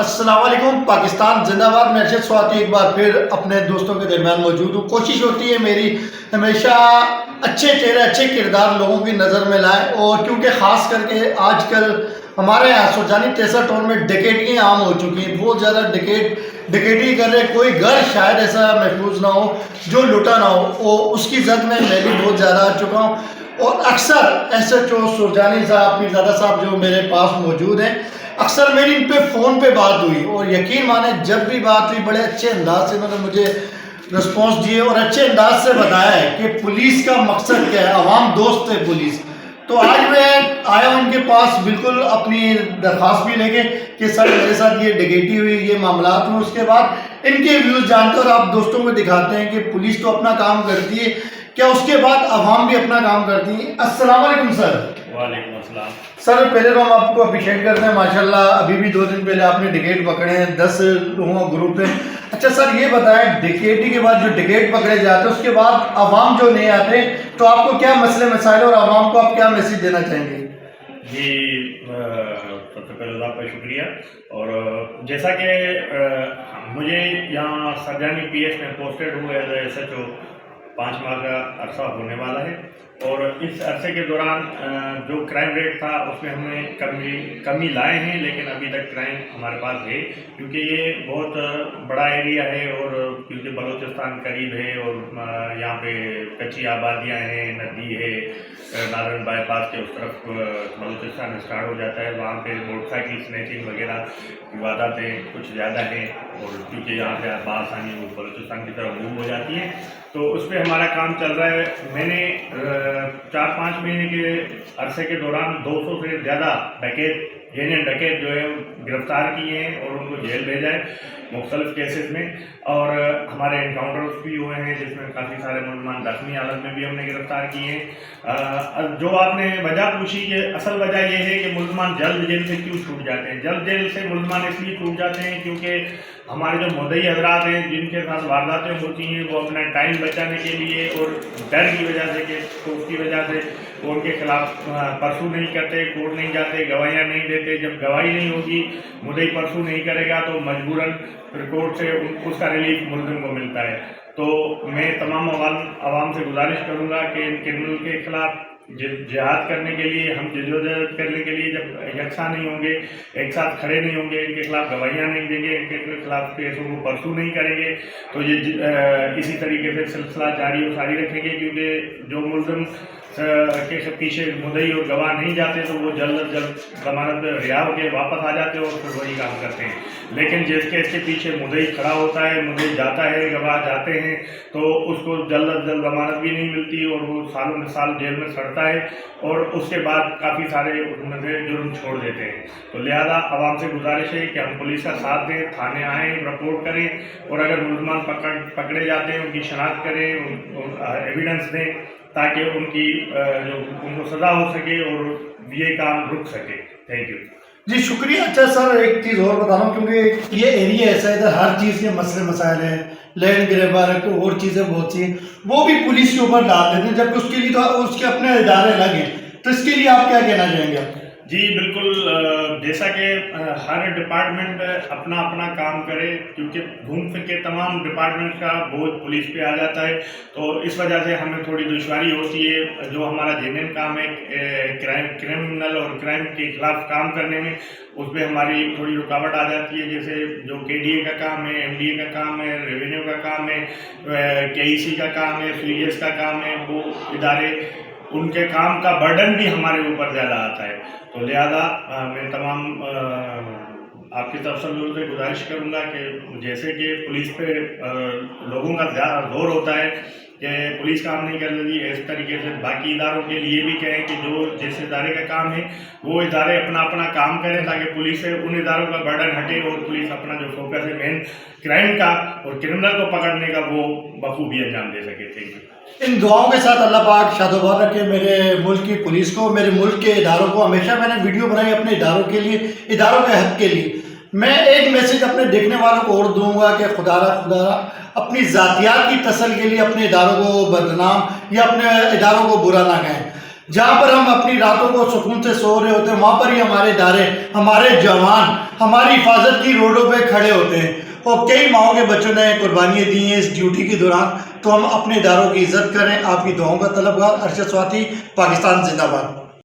السلام علیکم پاکستان زندہ باد۔ میں ارشد سواتی ایک بار پھر اپنے دوستوں کے درمیان موجود ہوں۔ کوشش ہوتی ہے میری ہمیشہ اچھے چہرے اچھے کردار لوگوں کی نظر میں لائیں، اور کیونکہ خاص کر کے آج کل ہمارے یہاں سرجانی تیسرا ٹاؤن میں ڈکیٹیاں عام ہو چکی ہیں، بہت زیادہ ڈکیٹی کر رہے، کوئی گھر شاید ایسا محفوظ نہ ہو جو لٹا نہ ہو، اور اس کی زد میں بھی بہت زیادہ آ چکا ہوں۔ اور اکثر ایس ایچ او سرجانی صاحب پیرزادہ صاحب جو میرے پاس موجود ہیں، اکثر میری ان پہ فون پہ بات ہوئی، اور یقین مانیں جب بھی بات ہوئی بڑے اچھے انداز سے انہوں نے مجھے رسپانس دیے اور اچھے انداز سے بتایا ہے کہ پولیس کا مقصد کیا ہے، عوام دوست ہے پولیس۔ تو آج میں آیا ہوں ان کے پاس بالکل اپنی درخواست بھی لے کے کہ سر میرے ساتھ یہ ڈکیٹی ہوئی، یہ معاملات ہوئے، اس کے بعد ان کے ویوز جانتے اور آپ دوستوں کو دکھاتے ہیں کہ پولیس تو اپنا کام کرتی ہے، کیا اس کے بعد عوام بھی اپنا کام کرتی ہیں۔ السلام علیکم سر۔ وعلیکم السلام سر پہلے تو ہم آپ کو اپریشیٹ کرتے ہیں، ماشاءاللہ ابھی بھی 2 دن پہلے آپ نے ڈکیٹ پکڑے ہیں، 10 لوگوں کا گروپ ہے۔ اچھا سر یہ بتائیں، ڈکیٹی کے بعد جو ڈکیٹ پکڑے جاتے ہیں اس کے بعد عوام جو نہیں آتے، تو آپ کو کیا مسئلے مسائل اور عوام کو آپ کیا میسج دینا چاہیں گے؟ جی سب سے پہلے آپ کا شکریہ۔ اور جیسا کہ مجھے یہاں سرجانی پی ایس میں پوسٹڈ ہوئے ایس ایچ او 5 ماہ کا عرصہ ہونے والا ہے، اور اس عرصے کے دوران جو کرائم ریٹ تھا اس میں ہم نے کمی لائے ہیں، لیکن ابھی تک کرائم ہمارے پاس ہے کیونکہ یہ بہت بڑا ایریا ہے، اور کیونکہ بلوچستان قریب ہے، اور یہاں پہ کچی آبادیاں ہیں، ندی ہے، نارائن بائی پاس کے اس طرف بلوچستان اسٹارٹ ہو جاتا ہے، وہاں پہ موٹر سائیکل سنیچنگ وغیرہ وارداتیں کچھ زیادہ ہیں، اور کیونکہ یہاں سے بآسانی وہ بلوچستان کی طرف موو ہو جاتی ہیں، تو اس پہ ہمارا کام چل رہا ہے۔ میں نے 4-5 مہینے کے عرصے کے دوران 200 سے زیادہ ڈکیت جو ہے گرفتار کیے ہیں اور ان کو جیل بھیجا ہے مختلف کیسز میں، اور ہمارے انکاؤنٹرز بھی ہوئے ہیں جس میں کافی سارے ملزمان زخمی حالت میں بھی ہم نے گرفتار کیے ہیں۔ جو آپ نے وجہ پوچھی کہ اصل وجہ یہ ہے کہ ملزمان جلد جیل سے کیوں چھوٹ جاتے ہیں۔ جلد جیل سے ملزمان اس لیے چھوٹ جاتے ہیں کیونکہ ہمارے جو مدعی حضرات ہیں جن کے ساتھ وارداتیں ہوتی ہیں، وہ اپنا ٹائم بچانے کے لیے اور ڈر کی وجہ سے کہ تو اس کی وجہ سے وہ ان کے خلاف پرسو نہیں کرتے، کورٹ نہیں جاتے، گواہیاں نہیں دیتے۔ جب گواہی نہیں ہوگی، مدعی پرسو نہیں کرے گا، تو مجبوراً کورٹ سے اس کا ریلیف ملزم کو ملتا ہے۔ تو میں تمام عوام سے گزارش کروں گا کہ ان کرمنل کے خلاف جہاد کرنے کے لیے، ہم جدوجہد کرنے کے لیے جب یکساں نہیں ہوں گے، ایک ساتھ کھڑے نہیں ہوں گے، ان کے خلاف گواہیاں نہیں دیں گے، ان کے خلاف کیسوں کو پرسو نہیں کریں گے، تو یہ اسی طریقے سے سلسلہ جاری و ساری رکھیں گے، کیونکہ جو ملزم کے پیچھے مدعی اور گواہ نہیں جاتے تو وہ جلد از جلد ضمانت پہ رہا ہو کے واپس آ جاتے ہیں اور پھر وہی کام کرتے ہیں۔ لیکن جس کے پیچھے مدعی کھڑا ہوتا ہے، مدعی جاتا ہے، گواہ جاتے ہیں، تو اس کو جلد از جلد ضمانت بھی نہیں ملتی اور وہ سالوں میں سال جیل میں سڑتا ہے، اور اس کے بعد کافی سارے ان سے جرم چھوڑ دیتے ہیں۔ تو لہذا عوام سے گزارش ہے کہ ہم پولیس کا ساتھ دیں، تھانے آئیں، رپورٹ کریں، اور اگر ملزمان پکڑے جاتے ہیں ان کی شناخت کریں، ایویڈنس دیں، تاکہ ان کو سزا ہو سکے اور یہ کام رک سکے۔ تھینک یو جی شکریہ۔ اچھا سر ایک چیز اور بتا رہا ہوں، کیونکہ یہ ایریا ایسا ہے ادھر ہر چیز کے مسئلے مسائل ہیں، لینڈ گریبر اور چیزیں بہت سی ہیں، وہ بھی پولیس کے اوپر ڈال دیتے ہیں، جبکہ اس کے لیے تو اس کے اپنے ادارے الگ ہیں، تو اس کے لیے آپ کیا کہنا چاہیں گے آپ؟ جی بالکل، جیسا کہ ہر ڈپارٹمنٹ اپنا اپنا کام کرے، کیونکہ گھوم پھر کے تمام ڈپارٹمنٹ کا بوجھ پولیس پہ آ جاتا ہے، تو اس وجہ سے ہمیں تھوڑی دشواری ہوتی ہے۔ جو ہمارا جینین کام ہے کرمنل اور کرائم کے خلاف کام کرنے میں، اس پہ ہماری تھوڑی رکاوٹ آ جاتی ہے، جیسے جو کے ڈی اے کا کام ہے، ایم ڈی اے کا کام ہے، ریونیو کا کام ہے، کے ای سی کا کام ہے، سی ایس کا کام ہے، وہ ادارے ان کے کام کا برڈن بھی ہمارے اوپر زیادہ آتا ہے۔ تو لہذا میں تمام آپ کی طرف سے لوگوں سے گزارش کروں گا کہ جیسے کہ پولیس پہ لوگوں کا زیادہ زور ہوتا ہے کہ پولیس کام نہیں کر رہی، اس طریقے سے باقی اداروں کے لیے بھی کہیں کہ جو جس ادارے کا کام ہے وہ ادارے اپنا اپنا کام کریں، تاکہ پولیس سے ان اداروں کا برڈن ہٹے اور پولیس اپنا جو فوکس ہے مین کرائم کا اور کرمنل کو پکڑنے کا وہ بخوبی انجام دے سکے۔ Thank you. ان دعاؤں کے ساتھ اللہ پاک شاد و آباد رکھے میرے ملک کی پولیس کو، میرے ملک کے اداروں کو۔ ہمیشہ میں نے ویڈیو بنائی اپنے اداروں کے لیے، اداروں کے حق کے لیے۔ میں ایک میسیج اپنے دیکھنے والوں کو اور دوں گا کہ خدا را اپنی ذاتیات کی تسل کے لیے اپنے اداروں کو بدنام یا اپنے اداروں کو برا نہ کہیں۔ جہاں پر ہم اپنی راتوں کو سکون سے سو رہے ہوتے ہیں وہاں پر ہی ہمارے ادارے، ہمارے جوان ہماری حفاظت کی روڈوں پہ کھڑے ہوتے ہیں، اور کئی ماؤں کے بچوں نے قربانیاں دی ہیں اس ڈیوٹی کے دوران. تو ہم اپنے اداروں کی عزت کریں. آپ کی دعاؤں کا طلبگار. ارشد سواتی، پاکستان زندہ باد.